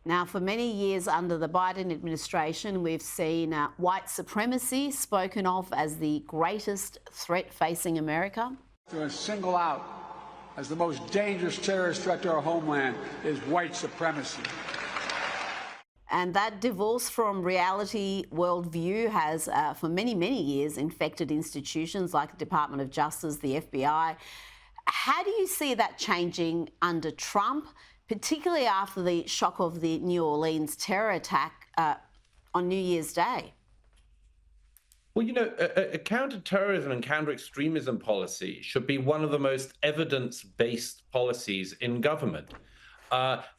Now, for many years under the Biden administration, we've seen white supremacy spoken of as the greatest threat facing America. To single out as the most dangerous terrorist threat to our homeland is white supremacy. And that divorce from reality worldview has, for many, many years, infected institutions like the Department of Justice, the FBI. How do you see that changing under Trump, particularly after the shock of the New Orleans terror attack on New Year's Day? Well, a counterterrorism and counter-extremism policy should be one of the most evidence-based policies in government.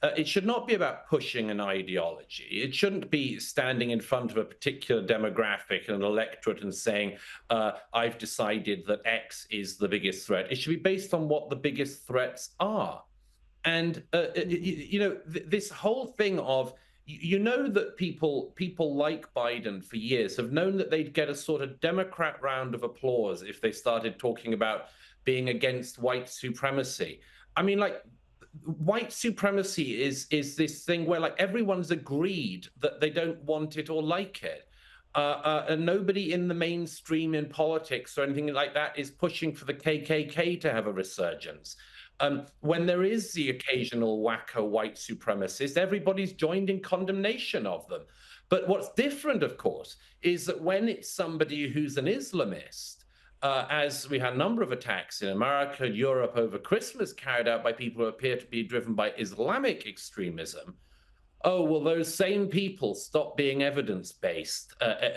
It should not be about pushing an ideology. It shouldn't be standing in front of a particular demographic and an electorate and saying, I've decided that X is the biggest threat. It should be based on what the biggest threats are. And, this whole thing of, that people like Biden for years have known that they'd get a sort of Democrat round of applause if they started talking about being against white supremacy. I mean, white supremacy is this thing where everyone's agreed that they don't want it or like it. And nobody in the mainstream in politics or anything like that is pushing for the KKK to have a resurgence. When there is the occasional wacko white supremacist, everybody's joined in condemnation of them. But what's different, of course, is that when it's somebody who's an Islamist, as we had a number of attacks in America, Europe over Christmas carried out by people who appear to be driven by Islamic extremism, those same people stop being evidence-based.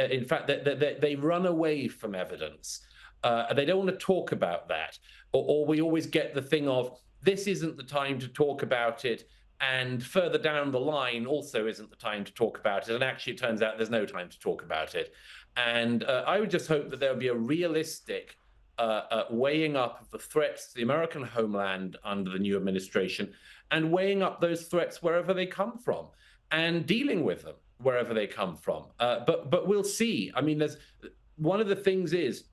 In fact, they run away from evidence. They don't want to talk about that. Or we always get the thing of, this isn't the time to talk about it, and further down the line also isn't the time to talk about it. And actually, it turns out there's no time to talk about it. And I would just hope that there would be a realistic weighing up of the threats to the American homeland under the new administration, and weighing up those threats wherever they come from, and dealing with them wherever they come from. But we'll see. I mean, one of the things is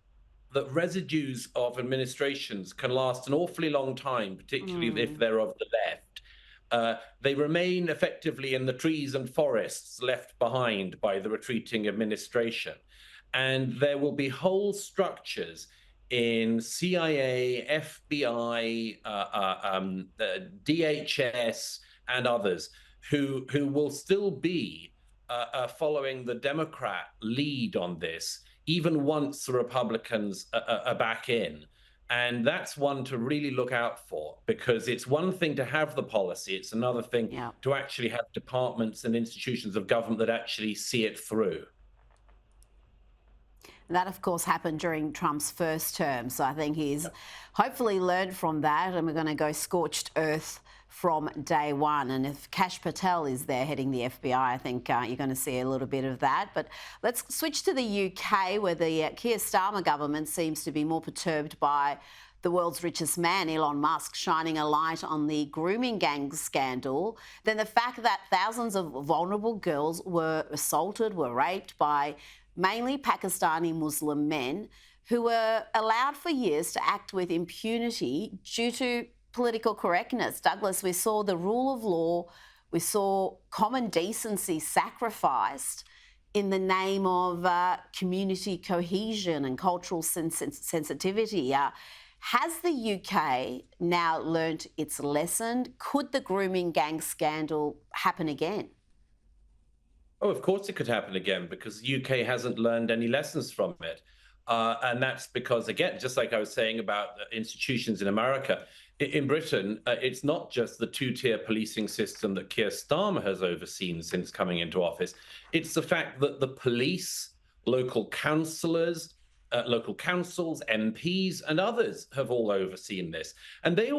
that residues of administrations can last an awfully long time, particularly if they're of the left. They remain effectively in the trees and forests left behind by the retreating administration. And there will be whole structures in CIA, FBI, DHS, and others who will still be following the Democrat lead on this, even once the Republicans are back in. And that's one to really look out for, because it's one thing to have the policy. It's another thing to actually have departments and institutions of government that actually see it through. That, of course, happened during Trump's first term. So I think he's hopefully learned from that, and we're going to go scorched earth from day one. And if Kash Patel is there heading the FBI, I think you're going to see a little bit of that. But let's switch to the UK, where the Keir Starmer government seems to be more perturbed by the world's richest man, Elon Musk, shining a light on the grooming gang scandal than the fact that thousands of vulnerable girls were assaulted, were raped by mainly Pakistani Muslim men who were allowed for years to act with impunity due to political correctness. Douglas, we saw the rule of law, we saw common decency sacrificed in the name of community cohesion and cultural sensitivity. Has the UK now learnt its lesson? Could the grooming gang scandal happen again? Oh, of course it could happen again, because the UK hasn't learned any lessons from it. And that's because, again, just like I was saying about institutions in America, in Britain, it's not just the two-tier policing system that Keir Starmer has overseen since coming into office. It's the fact that the police, local councillors, local councils, MPs, and others have all overseen this. And they've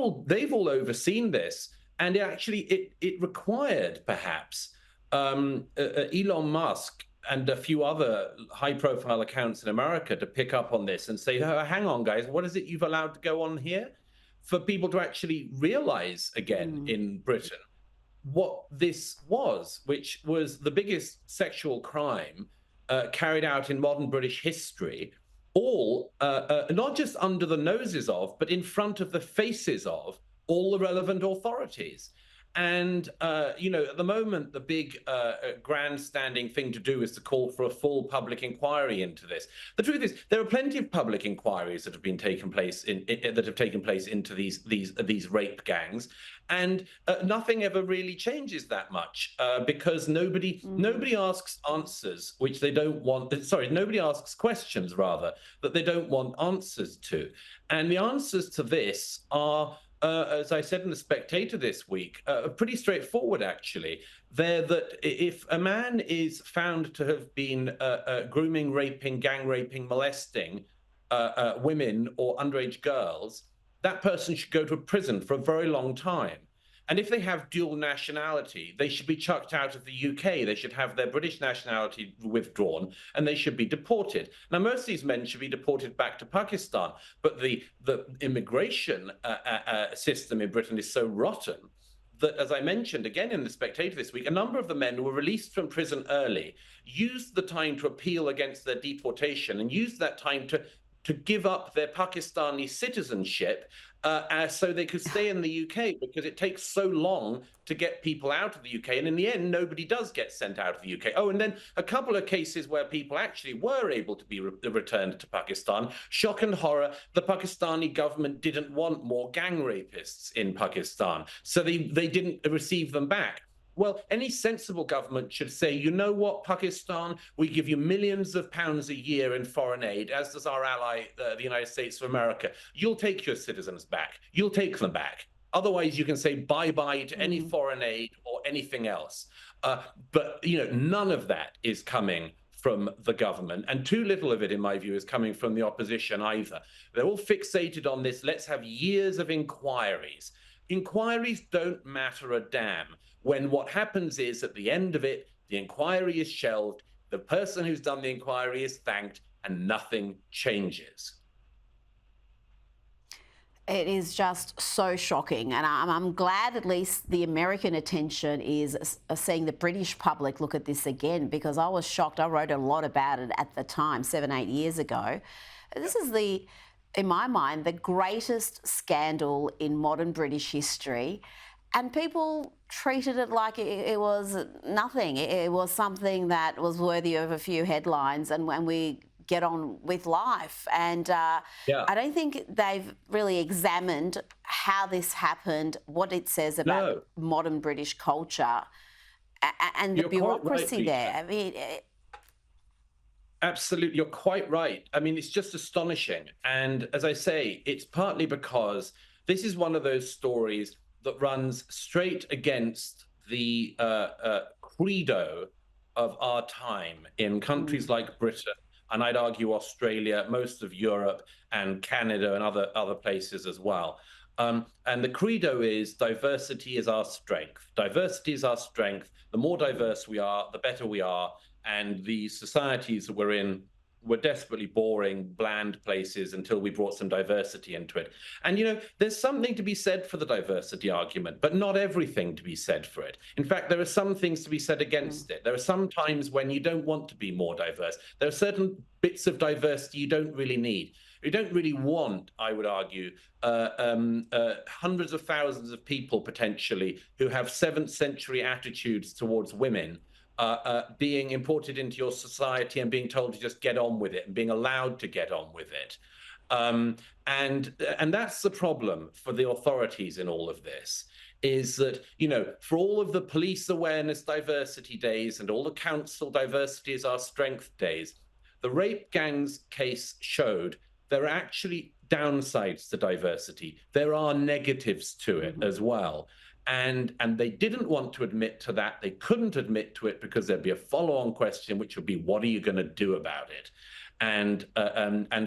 all overseen this. And it required, perhaps, Elon Musk and a few other high-profile accounts in America to pick up on this and say, oh, hang on, guys, what is it you've allowed to go on here? For people to actually realize again in Britain what this was, which was the biggest sexual crime carried out in modern British history, all not just under the noses of, but in front of the faces of all the relevant authorities. And, at the moment, the big grandstanding thing to do is to call for a full public inquiry into this. The truth is, there are plenty of public inquiries that have been taken place into these rape gangs, and nothing ever really changes that much because nobody asks answers which they don't want. Sorry, nobody asks questions rather that they don't want answers to, and the answers to this are, as I said in The Spectator this week, pretty straightforward, actually. They're that if a man is found to have been grooming, raping, gang raping, molesting women or underage girls, that person should go to a prison for a very long time. And if they have dual nationality, they should be chucked out of the UK. They should have their British nationality withdrawn and they should be deported. Now, most of these men should be deported back to Pakistan, but the immigration system in Britain is so rotten that, as I mentioned again in The Spectator this week, a number of the men who were released from prison early used the time to appeal against their deportation and used that time to give up their Pakistani citizenship so they could stay in the UK, because it takes so long to get people out of the UK. And in the end, nobody does get sent out of the UK. Oh, and then a couple of cases where people actually were able to be returned to Pakistan. Shock and horror, the Pakistani government didn't want more gang rapists in Pakistan, so they didn't receive them back. Well, any sensible government should say, you know what, Pakistan, we give you millions of pounds a year in foreign aid, as does our ally, the United States of America. You'll take your citizens back. You'll take them back. Otherwise, you can say bye-bye to any foreign aid or anything else. But, none of that is coming from the government, and too little of it, in my view, is coming from the opposition either. They're all fixated on this. Let's have years of inquiries. Inquiries don't matter a damn when what happens is, at the end of it, the inquiry is shelved, the person who's done the inquiry is thanked, and nothing changes. It is just so shocking, and I'm glad at least the American attention is seeing the British public look at this again, because I was shocked. I wrote a lot about it at the time, 7-8 years ago. This is in my mind, the greatest scandal in modern British history, and people treated it like it was nothing. It was something that was worthy of a few headlines, and when we get on with life. And I don't think they've really examined how this happened, what it says about modern British culture, and the bureaucracy there. I mean, absolutely, you're quite right. I mean, it's just astonishing. And as I say, it's partly because this is one of those stories that runs straight against the credo of our time in countries like Britain, and I'd argue Australia, most of Europe, and Canada, and other places as well. And the credo is diversity is our strength. Diversity is our strength. The more diverse we are, the better we are. And the societies that we're in were desperately boring, bland places until we brought some diversity into it. And, there's something to be said for the diversity argument, but not everything to be said for it. In fact, there are some things to be said against it. There are some times when you don't want to be more diverse. There are certain bits of diversity you don't really need. You don't really want, I would argue, hundreds of thousands of people potentially who have 7th century attitudes towards women being imported into your society and being told to just get on with it and being allowed to get on with it. And that's the problem for the authorities in all of this, is that, for all of the police awareness diversity days and all the council diversity is our strength days, the rape gangs case showed there are actually downsides to diversity. There are negatives to it as well. And they didn't want to admit to that. They couldn't admit to it because there'd be a follow-on question, which would be, what are you going to do about it? And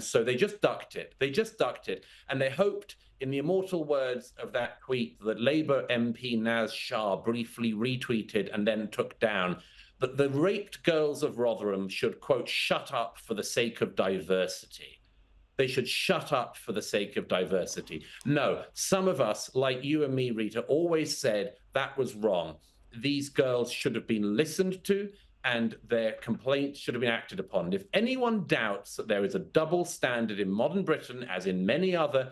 so they just ducked it. They just ducked it. And they hoped, in the immortal words of that tweet that Labour MP Naz Shah briefly retweeted and then took down, that the raped girls of Rotherham should, quote, shut up for the sake of diversity. They should shut up for the sake of diversity. No, some of us, like you and me, Rita, always said that was wrong. These girls should have been listened to and their complaints should have been acted upon. If anyone doubts that there is a double standard in modern Britain, as in many other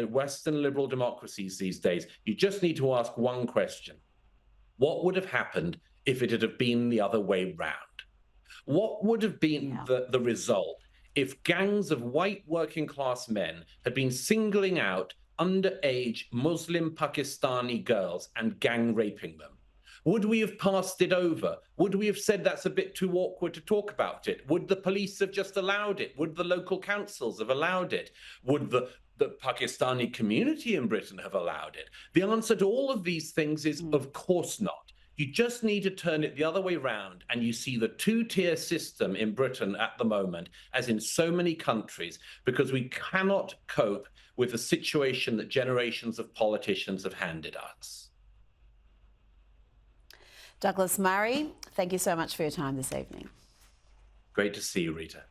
Western liberal democracies these days, you just need to ask one question. What would have happened if it had been the other way round? What would have been the result if gangs of white working class men had been singling out underage Muslim Pakistani girls and gang raping them? Would we have passed it over? Would we have said that's a bit too awkward to talk about it? Would the police have just allowed it? Would the local councils have allowed it? Would the Pakistani community in Britain have allowed it? The answer to all of these things is, of course not. You just need to turn it the other way round, and you see the two-tier system in Britain at the moment, as in so many countries, because we cannot cope with the situation that generations of politicians have handed us. Douglas Murray, thank you so much for your time this evening. Great to see you, Rita.